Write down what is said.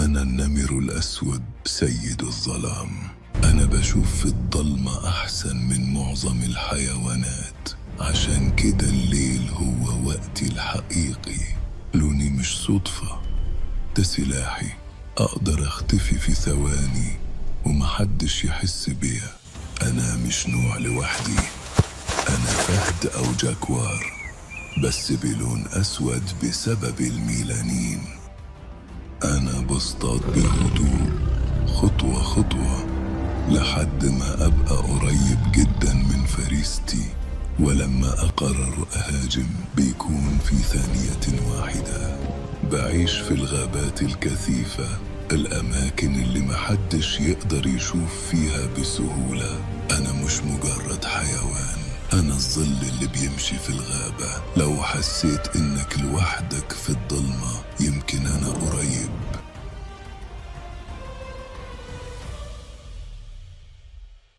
أنا النمر الأسود سيد الظلام. أنا بشوف في الضلمة أحسن من معظم الحيوانات، عشان كده الليل هو وقتي الحقيقي. لوني مش صدفة، ده سلاحي. أقدر أختفي في ثواني ومحدش يحس بيا. أنا مش نوع لوحدي، أنا فهد أو جاكوار، بس بلون أسود بسبب الميلانين. أنا بصطاد بهدوء خطوة خطوة لحد ما أبقى قريب جدا من فريستي، ولما أقرر أهاجم بيكون في ثانية واحدة. بعيش في الغابات الكثيفة، الأماكن اللي محدش يقدر يشوف فيها بسهولة. أنا مش مجرد حيوان، أنا الظل اللي بيمشي في الغابة. لو حسيت إنك لوحدك في